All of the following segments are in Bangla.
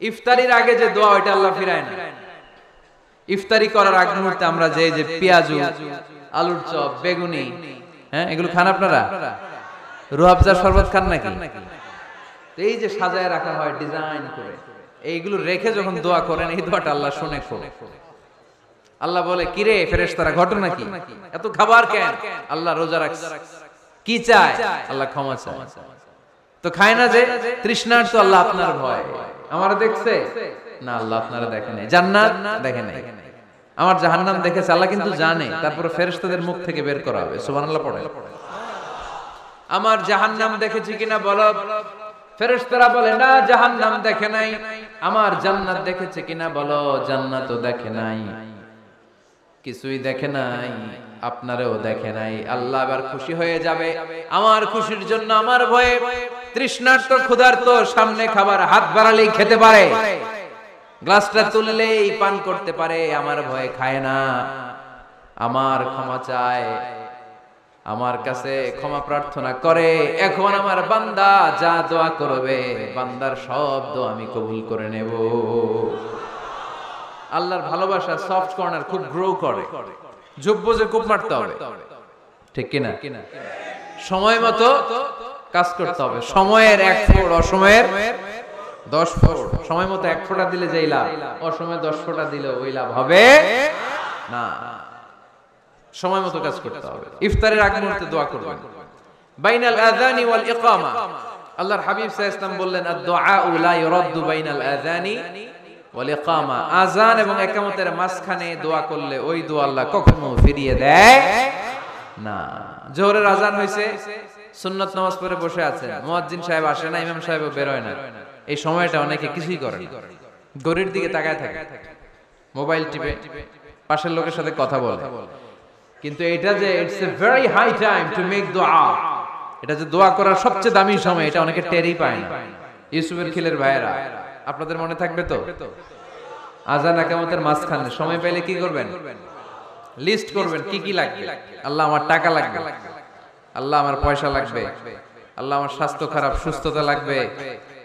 ইফতারির আগে যে দোয়া ওইটা আল্লাহ ফিরায় না। ইফতারি করার আগ মুহূর্তে আমরা যে পেঁয়াজু, আলুর চপ, বেগুনি, হ্যাঁ এগুলো খান আপনারা? রুহাবজার শরবত খান নাকি? এই যে সাজায় রাখা হয় ডিজাইন করে, এইগুলো রেখে যখন দোয়া করেন এই দোয়াটা আল্লাহ শুনে খুব। আল্লাহ বলে কিরে ফেরেশতারা ঘটনা কি, এত খাবার কেন? আল্লাহ রোজা রাখছে, কি চায়? আল্লাহ ক্ষমা চায়। তো খায় না যে তৃষ্ণার, তো আল্লাহ আপনার ভয়। আমারা দেখছে না, আল্লাহ আপনারা দেখে নাই। জান্নাত দেখে নাই, আমার জাহান্নাম দেখেছে আল্লাহ কিন্তু জানে। তারপরে ফেরেশতাদের মুখ থেকে বের করা হবে। সুবহানাল্লাহ পড়ে। আমার জাহান্নাম দেখেছি কিনা বলো। ফেরেশতারা বলে না জাহান্নাম দেখে নাই। আমার জান্নাত দেখেছে কিনা বলো, জান্নাতও দেখে নাই। কিছুই দেখে নাই, আপনারেও দেখে নাই। আল্লাহ এবার খুশি হয়ে যাবে। আমার খুশির জন্য আমার ভয়ে তৃষ্ণার্ত ক্ষুধার্ত সামনে খাবার হাত বাড়ালেই খেতে পারে, গ্লাসটা তুললেই পান করতে পারে, আমার ভয়ে খায় না। আমার ক্ষমা চায়, আমার কাছে ক্ষমা প্রার্থনা করে। এখন আমার বান্দা যা দোয়া করবে, বান্দার সব দোয়া আমি কবুল করে নেব। আল্লাহর ভালোবাসা সফট কর্নার খুব গ্রো করে। যোগ্য যে খুব মারতে হবে, ঠিক কিনা? সময় মতো কাজ করতে হবে। সময়ের 1 ফোঁটা, অসময়ের 10 ফোঁটা। সময় মতো 1 ফোঁটা দিলে যেই লাভ, অসময়ে 10 ফোঁটা দিলে ওই লাভ হবে না। সময় মতো কাজ করতে হবে। ইফতারের আগ মুহূর্তে দোয়া করবেন। বাইনাল আযানি ওয়াল ইকামা, আল্লাহর হাবিব সাল্লাল্লাহু আলাইহি ওয়াসাল্লাম বললেন আদ-দুআউ লা ইউরাদ্দু বাইনাল আযানি ওয়াল ইকামা। আযান এবং ইকামতের মাঝখানে দোয়া করলে ওই দোয়া আল্লাহ কখনো ফিরিয়ে দেয় না। জোহরের আযান হইছে, সুন্নাত নামাজ পড়ে বসে আছেন, মুয়াজ্জিন সাহেব আসে না, ইমাম সাহেবও বের হয় না। এই সময়টা অনেকে কিছুই করে না, ঘড়ির দিকে তাকায় থাকে, মোবাইল টিপে, পাশের লোকের সাথে কথা বলে। কিন্তু এটা যে it's a very high time to make দোয়া, এটা যে দোয়া করার সবচেয়ে দামি সময়, এটা অনেকে টেরই পায় না। ইউসুফের খিলের ভাইয়েরা, আপনাদের মনে থাকবে তো, আযান ইকামতের মাঝখানে সময় পেলে কি করবেন? লিস্ট করবেন কি কি লাগবে। আল্লাহ আমার টাকা লাগবে, আল্লাহ আমার পয়সা লাগবে, আল্লাহ আমার স্বাস্থ্য খারাপ সুস্থতা লাগবে,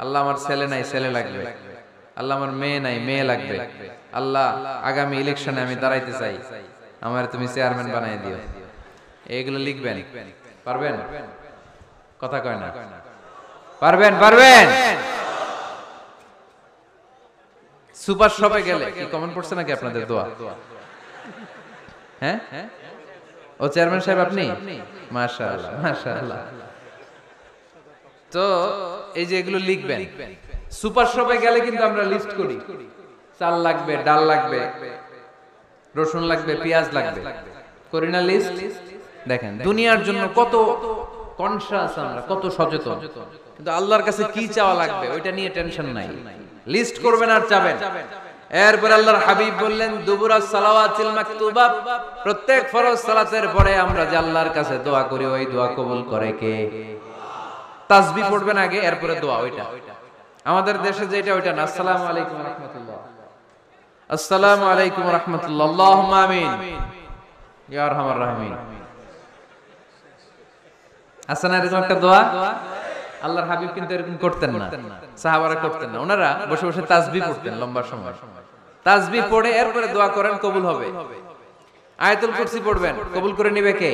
আল্লাহ আমার ছেলে নাই ছেলে লাগবে, আল্লাহ আমার মেয়ে নাই মেয়ে লাগবে, আল্লাহ আগামী ইলেকশনে আমি দাঁড়াইতে চাই, আমার তুমি চেয়ারম্যান বানাই দিও। এইগুলো লিখবেন। পারবেন? কথা কয় না। পারবেন? পারবেন? সুপার শপে গেলে কি কমন পড়ছে নাকি আপনাদের দোয়া? হ্যাঁ, ও চেয়ারম্যান সাহেব আপনি? মাশাআল্লাহ মাশাআল্লাহ। তো এই যে এগুলো লিখবেন। সুপার শপে গেলে কিন্তু আমরা লিস্ট করি, চাল লাগবে, ডাল লাগবে, রসুন লাগবে, পেঁয়াজ লাগবে, করি না লিস্ট? দেখেন দুনিয়ার জন্য কত কনশাস আমরা, কত সচেতন। কিন্তু আল্লাহর কাছে কি চাওয়া লাগবে ওইটা নিয়ে টেনশন নাই। লিস্ট করবেন আর চাবেন। এরপর আল্লাহর হাবিব বললেন দুবুরাস সালাওয়াতিল মাকতুবা, প্রত্যেক ফরজ সালাতের পরে আমরা যে আল্লাহর কাছে দোয়া করি ওই দোয়া কবুল করে কে? তাসবিহ পড়বেন আগে, এরপরে দোয়া। ওইটা আমাদের দেশে যেটা ওইটা না। আসসালামু আলাইকুম ওয়া রাহমাতুল্লাহ, আসসালামু আলাইকুম ওয়া রাহমাতুল্লাহ, আল্লাহুম্মা আমিন ইয়া আরহামার রাহিমিন। আসসানা এরকম একটা দোয়া আল্লাহর হাবিব কিন্তু এরকম করতেন না, সাহাবারা করতেন না। ওনারা বসে বসে তাসবিহ পড়তেন লম্বা সময়। তাসবিহ পড়ে এরপরে দোয়া করেন, কবুল হবে। আয়াতুল কুরসি পড়বেন, কবুল করে নেবে কে?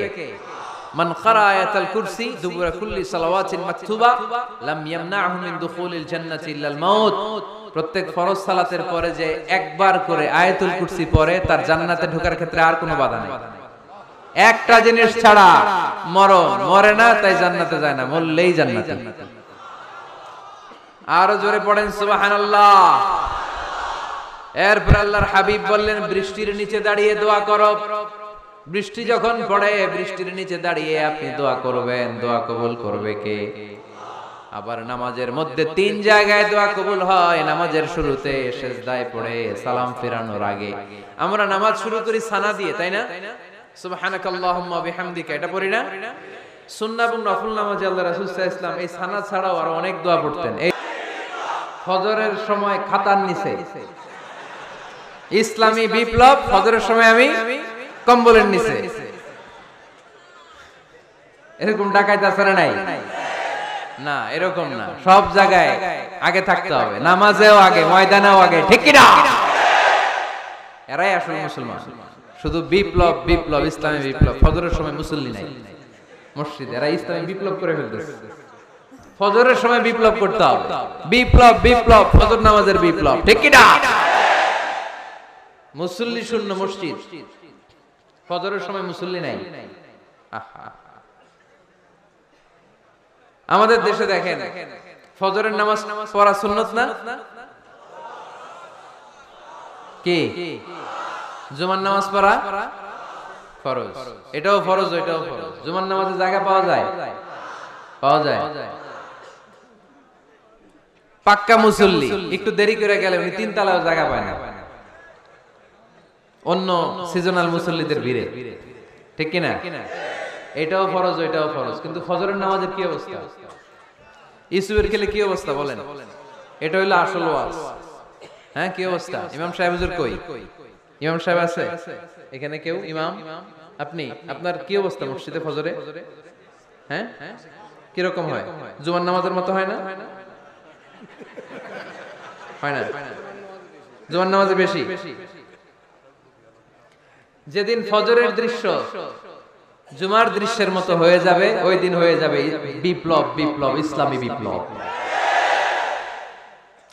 মান ক্বারা আয়াতুল কুরসি দুবুরা কুল্লি সালাওয়াতিন মাকতুবা লাম ইয়ামনাহু মিন দুখুলিল জান্নাতি ইল্লাল মাউত। প্রত্যেক ফরজ সালাতের পরে যে একবার করে আয়াতুল কুরসি পড়ে তার জান্নাতে ঢোকার ক্ষেত্রে আর কোনো বাধা নেই। একটা জিনিস ছাড়া, মরণ। মরে না তাই জান্নাতে যায় না, মরলেই জান্নাতে। আরো জোরে পড়েন সুবহানাল্লাহ। এরপর আল্লাহর হাবিব বললেন বৃষ্টির নিচে দাঁড়িয়ে দোয়া করো। বৃষ্টি যখন পড়ে বৃষ্টির নিচে দাঁড়িয়ে আপনি দোয়া করবেন, দোয়া কবুল করবে কে? আবার নামাজের মধ্যে 3 জায়গায় দোয়া কবুল হয়। নামাজের শুরুতে, সিজদায় পড়ে, সালাম ফেরানোর আগে। আমরা নামাজ শুরু করি সানা দিয়ে, তাই না? সুবহানাকাল্লাহুম্মা বিহামদিকা, এটা পড়ি না? সুন্নাহ এবং নফল নামাজে আল্লাহ রাসূল সাল্লাল্লাহু আলাইহি ওয়াসাল্লাম এই সানা ছাড়াও আরো অনেক দোয়া পড়তেন। এই ফজরের সময় খাতার নিচে, ইসলামী বিপ্লব, ফজরের সময় আমি কম্বলের নিচে, এরকম ডাকাইতে আছে না নাই? না, এরকম না, সব জায়গায় আগে থাকতে হবে, নামাজেও আগে, ময়দানেও আগে, ঠিক কি না? এরাই আসলে মুসলমান। শুধু বিপ্লব বিপ্লব, ইসলামী বিপ্লব। ফজরের সময় মুসল্লি নাই মসজিদে, এরা ইসলামী বিপ্লব করে ফেলতেছে। ফজরের সময় বিপ্লব করতে হবে, বিপ্লব বিপ্লব, ফজর নামাজের বিপ্লব, ঠিক কি না? মুসল্লি শূন্য মসজিদ, ফজরের সময় মুসল্লি নাই। আমাদের দেশে দেখেন, ফজরের নামাজ পড়া সুন্নত না? কি? জুমার নামাজ পড়া ফরজ। এটাও ফরজ, এটাও ফরজ। জুমার নামাজে জায়গা পাওয়া যায়? পাওয়া যায়। পাক্কা মুসল্লি একটু দেরি করে গেলে উনি 3 তলায়ও জায়গা পায় না, অন্য সিজনাল মুসল্লিদের ভিড়ে, ঠিক কিনা? এটাও ফরজ, এটাও ফরজ। কিন্তু ফজরের নামাজের কি অবস্থা? ইসুবের খেলে কি অবস্থা বলেন? এটা হইলো আসল ওয়াজ। হ্যাঁ, কি অবস্থা? ইমাম সাহেব হুজুর কই? ইমাম সাহেব আছে এখানে? কেউ ইমাম? আপনি, আপনার কি অবস্থা মসজিদে ফজরে? হ্যাঁ, কি রকম হয়? জুমার নামাজের মতো হয় না? হয় না? জুমার নামাজে বেশি। যেদিন ফজরের দৃশ্য জুমার দৃশ্যের মতো হয়ে যাবে, ওই দিন হয়ে যাবে বিপ্লব বিপ্লব, ইসলামী বিপ্লব।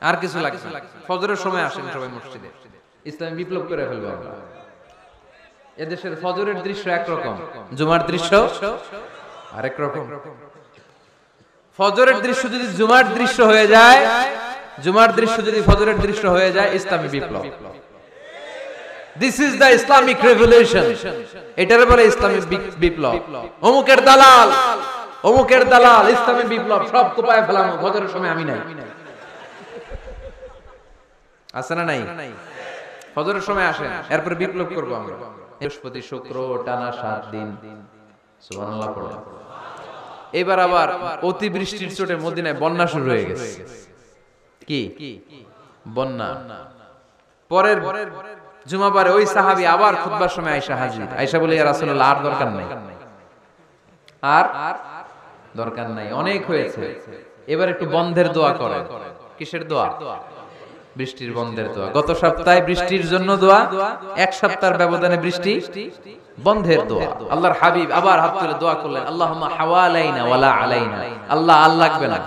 আর কিছু লাগবে না। ফজরের সময় আসেন সবাই মসজিদে, ইসলামী বিপ্লব করে ফেলবো আমরা। এদেশের ফজরের দৃশ্য একরকম, জুমার দৃশ্য আরেক রকম। ফজরের দৃশ্য যদি জুমার দৃশ্য হয়ে যায়, জুমার দৃশ্য যদি ফজরের দৃশ্য হয়ে যায়, ইসলামী বিপ্লব। This is the Islamic revolution. এটারে বলে ইসলামী বিপ্লব। অমুকের দালাল, অমুকের দালাল, ইসলামী বিপ্লব সব কোপায় ফেলাম ফজরের সময় আমি নাই। আছে না নাই? ফজরের সময় আসেন, এরপর বিপ্লব করব আমরা। বৃহস্পতি শুক্র টানা 7 দিন, সুবহানাল্লাহ পড়ো। এবার আবার অতিবৃষ্টির চোটে মদিনায় বন্যা শুরু হয়ে গেছে। কি বন্যা? পরের জুমাবারে ওই সাহাবী আবার খুতবার সময় আয়েশা হাজির। আয়েশা বলে, ইয়া রাসূলুল্লাহ, আর দরকার নাই, আর দরকার নাই, অনেক হয়েছে, এবার একটু বন্ধের দোয়া করেন। কিসের দোয়া? বৃষ্টির বন্ধের দোয়া। গত সপ্তাহে বৃষ্টির জন্য দোয়া, এক সপ্তাহের ব্যবধানে বৃষ্টি বন্ধের দোয়া। আল্লাহর হাবিব আবার হাত তুলে দোয়া করলেন, আল্লাহুম্মা হাওয়ালাইনা ওয়ালা আলাইনা। আল্লাহ, আর লাগবে না,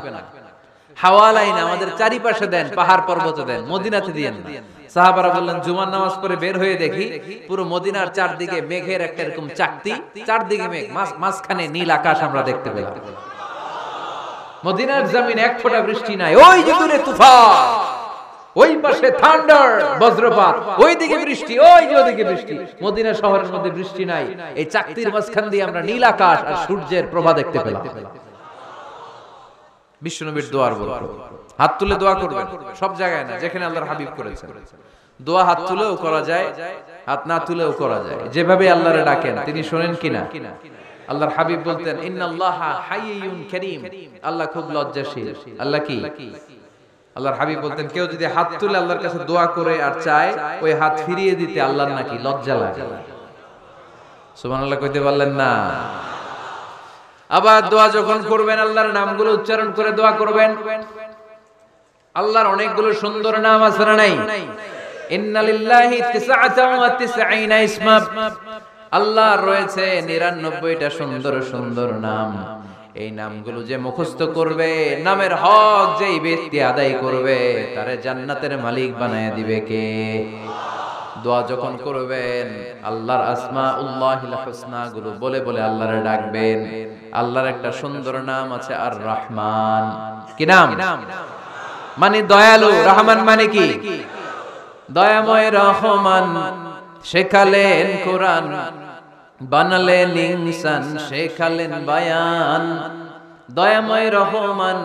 হাওয়ালাইনা, আমাদের চারিপাশে দেন, পাহাড় পর্বতে দেন, মদিনাতে দিয়েন না। সাহাবারা বললেন, জুমার নামাজ পড়ে বের হয়ে দেখি পুরো মদিনার চারদিকে মেঘের একটা এরকম চাকতি, চারদিকে মেঘ, মাঝখানে নীল আকাশ আমরা দেখতে পেলাম। মদিনার জমিন এক ফোঁটা বৃষ্টি নাই। ওই যে দূরে তুফান, ওই পাশে থান্ডার, বজ্রপাত, ওই দিকে বৃষ্টি, ওই যে ওদিকে বৃষ্টি। মদিনা শহরের মধ্যে বৃষ্টি নাই, এই চাকতির মাঝখান দিয়ে আমরা নীল আকাশ আর সূর্যের প্রভা দেখতে পেলাম। বিশ্বনবীর দোয়ার বরকত। হাত তুলে দোয়া করবেন, সব জায়গায় না, যেখানে আল্লাহর হাবিব করেছেন। দোয়া হাত তুলেও করা যায়, হাত না তুলেও করা যায়। যেভাবে আল্লাহরে ডাকেন তিনি শোনেন কিনা? আল্লাহর হাবিব বলতেন, ইন্নাল্লাহা হাইয়ুন কারীম, আল্লাহ খুব লজ্জাশীল। আল্লাহ কি? আল্লাহর হাবিব বলতেন, কেউ যদি হাত তুলে আল্লাহর কাছে দোয়া করে আর চায়, ওই হাত ফিরিয়ে দিতে আল্লাহর নাকি লজ্জা লাগে। সুবহানাল্লাহ কইতে পারলেন না? আবার দোয়া যখন করবেন, আল্লাহর নামগুলো উচ্চারণ করে দোয়া করবেন। আল্লাহর অনেকগুলো সুন্দর নাম আছে না নাই? ইন্নালিল্লাহি 99 ইসমা, আল্লাহর রয়েছে 99টা সুন্দর সুন্দর নাম। এই নামগুলো যে মুখস্থ করবে, নামের হক যেই ব্যক্তি আদায় করবে, তারে জান্নাতের মালিক বানায় দিবে কে? দোয়া যখন করবেন, আল্লাহর আসমাউল্লাহিল হুসনা গুলো বলে বলে আল্লাহরে ডাকবেন। আল্লাহর একটা সুন্দর নাম আছে, আর রহমান। কি নাম? মানে দয়ালু। রহমান মানে কি? দয়াময়। রহমান শেখালেন কোরআন, বানালেন ইনসান, শেখালেন বায়ান। দয়াময় রহমান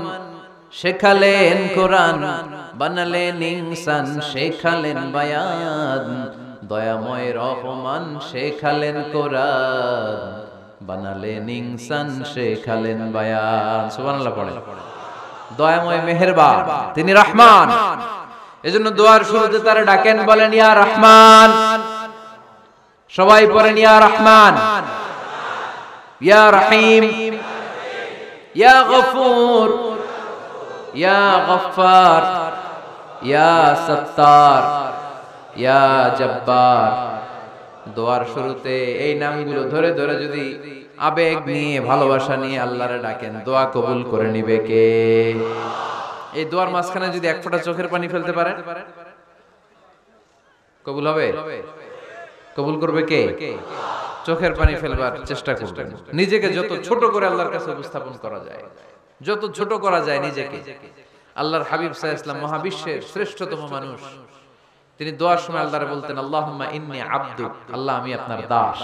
শেখালেন কোরআন, বানালেন ইনসান, শেখালেন বায়ান। দয়াময় রহমান শেখালেন কোরআন, বানালেন ইনসান, শেখালেন বায়ান। সুবহানাল্লাহ পড়ে। দয়াময় মেহেরবান, তিনি রহমান। এজন্য দোয়ার শুরুতে তারা ডাকেন, বলেন ইয়া রহমান। সবাই পড়েন ইয়া রহমান, ইয়া রহিম, ইয়া গফুর, ইয়া গফফার, ইয়া সত্তার, ইয়া জব্বার। দোয়ার শুরুতে এই নামগুলো ধরে ধরে যদি আবেগ নিয়ে ভালোবাসা নিয়ে আল্লাহরে ডাকেন, দোয়া কবুল করে নিবে কে? এই দোয়ার মাঝখানে যদি এক ফোঁটা চোখের পানি ফেলতে পারেন, কবুল হবে? কবুল করবে কে? চোখের পানি ফেলবার চেষ্টা করবেন। নিজেকে যত ছোট করে আল্লাহর কাছে উপস্থাপন করা যায়, যত ছোট করা যায় নিজেকে। আল্লাহর হাবিব সাল্লাল্লাহু আলাইহি ওয়াসাল্লাম মহাবিশ্বের শ্রেষ্ঠতম মানুষ, তিনি দোয়ার সময় আল্লাহরে বলতেন, আল্লাহুম্মা ইন্নী আবদুক, আল্লাহ আমি আপনার দাস,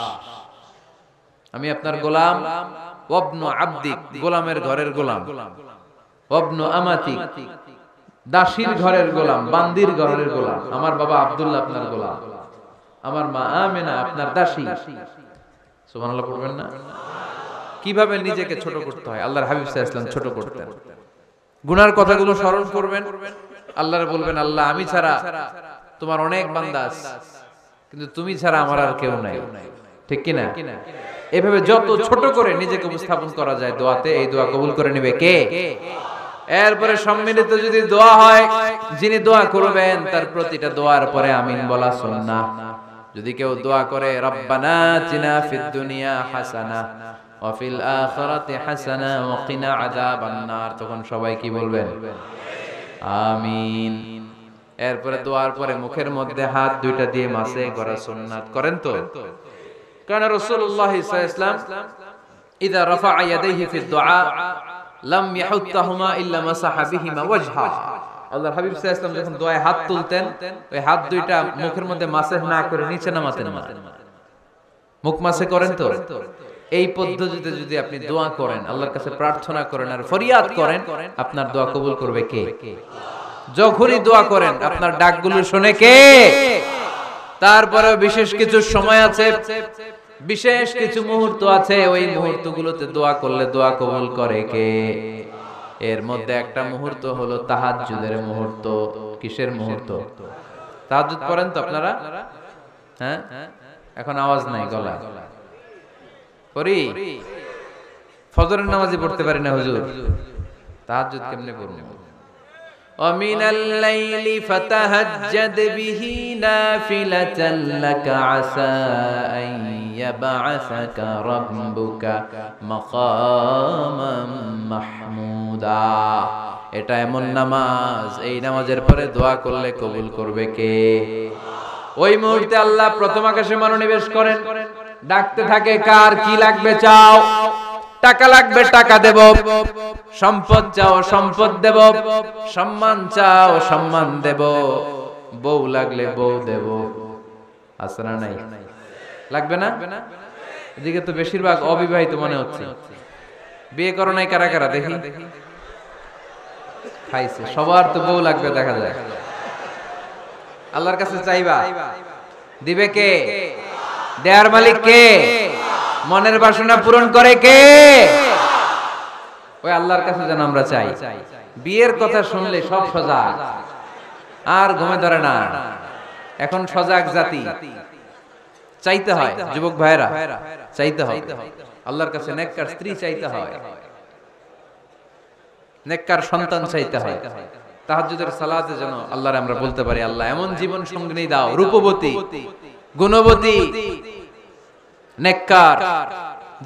আমি আপনার গোলাম। ওয়াবনু আবদিক, গোলামের ঘরের গোলাম। ওয়াবনু আমাতিক, দাসীর ঘরের গোলাম, বান্দির ঘরের গোলাম। আমার বাবা আব্দুল্লাহ আপনার গোলাম, আমার মা আমেনা আপনার দাসী। সুবহানাল্লাহ পড়বেন না? কিভাবে নিজেকে ছোট করতে হয় আল্লাহর হাবিব সাল্লাল্লাহু আলাইহি ওয়াসাল্লাম ছোট করতেন। গুনার কথাগুলো স্মরণ করবেন, আল্লাহরে বলবেন, আল্লাহ আমি ছাড়া তোমার অনেক বান্দা আছে, কিন্তু তুমি ছাড়া আমার আর কেউ নাই। ঠিক কি না? এভাবে যত ছোট করে নিজেকে উপস্থাপন করা যায় দোয়াতে, এই দোয়া কবুল করে নেবে কে? এরপরে সম্মিলিত যদি দোয়া হয়, যিনি দোয়া করবেন তার প্রতিটা দোয়ার পরে আমিন বলা সুন্নাহ। যদি কেউ দোয়া করে রব্বানা আতিনা ফিদ দুনিয়া হাসানাহ ওয়া ফিল আখিরাতি হাসানাহ ওয়া কিনা আযাবান নার, তখন সবাই কি বলবেন? আমিন। এরপরে দোয়ার পরে মুখের মধ্যে হাত দুইটা দিয়ে মাসে করা সুন্নাত। করেন তো? কারণ রাসূলুল্লাহ সাল্লাল্লাহু আলাইহি ওয়াসাল্লাম ইযা রাফা'a ইয়াদাইহি ফিদ দুআ লাম ইয়াহুত্তাহুমা ইল্লা মাসাহা বিহিমা ওয়াজহা। আল্লাহর হাবিব সাল্লাল্লাহু আলাইহি ওয়াসাল্লাম যখন দোয়ায় হাত তুলতেন, ওই হাত দুইটা মুখের মধ্যে মাসেহ না করে নিচে নামাতেন না। মুখ মাসে করেন তো? এই পদ্ধতিতে যদি আপনি দোয়া করেন, আল্লাহর কাছে প্রার্থনা করেন আর ফরিয়াদ করেন, আপনার দোয়া কবুল করবে কে? যখনই দোয়া করেন আপনার ডাকগুলো শুনে কে? তারপরেও বিশেষ কিছু সময় আছে, বিশেষ কিছু মুহূর্ত আছে, ওই মুহূর্তগুলোতে দোয়া করলে দোয়া কবুল করে কে? এর মধ্যে একটা মুহূর্ত হলো তাহাজ্জুদের মুহূর্ত। কিসের মুহূর্ত? তাহাজ্জুদ পড়েন তো আপনারা? হ্যাঁ, এখন আওয়াজ নাই গলায়। পড়ি? ফজরের নামাজে পড়তে পারি না হুজুর, তাহাজ্জুদ কেমনে পড়ব? ومن الليل فتهجد به نافلة لك عسى أن يبعثك ربك مقاما محمودا। এটা এমন নামাজ, এই নামাজের পরে দোয়া করলে কবুল করবে কে? ওই মুহূর্তে আল্লাহ প্রথম আকাশে মনোনিবেশ করেন, ডাকতে থাকে, কার কি লাগবে চাও? টাকা লাগবে টাকা দেব, সম্পদ চাও সম্পদ দেব, সম্মান চাও সম্মান দেব, বউ লাগলে বউ দেব। আছে না নাই? লাগবে না? এদিকে তো বেশিরভাগ অবিবাহিত মনে হচ্ছে। বিয়ে করো নাই কারা কারা দেখি? খাইছে। সবার তো বউ লাগবে দেখা যায়। আল্লাহর কাছে চাইবা, দিবে কে? দেয়ার মালিক কে? মনের বাসনা পূরণ করে কে? ওই আল্লাহর কাছে যেন আমরা চাই। বিয়ের কথা শুনলে সব সজাগ, আর ঘুমে ধরে না। এখন সজাগ জাতি, চাইতে হয়। যুবক ভাইরা চাইতে হয় আল্লাহর কাছে, নেককার স্ত্রী চাইতে হয়, নেককার সন্তান চাইতে হয়। তাহাজ্জুদের সালাতে যেন আল্লাহরে আমরা বলতে পারি, আল্লাহ এমন জীবন সঙ্গিনী দাও, রূপবতী, গুণবতী, নেককার,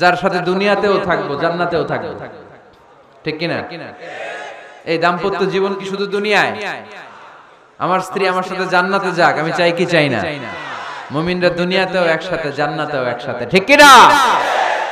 যার সাথে দুনিয়াতেও থাকবো জান্নাতেও থাকবো। ঠিক কিনা? এই দাম্পত্য জীবন কি শুধু দুনিয়ায়? আমার স্ত্রী আমার সাথে জান্নাতে যাক, আমি চাই কি চাই না? মুমিনরা দুনিয়াতেও একসাথে জান্নাতেও একসাথে। ঠিক কিনা?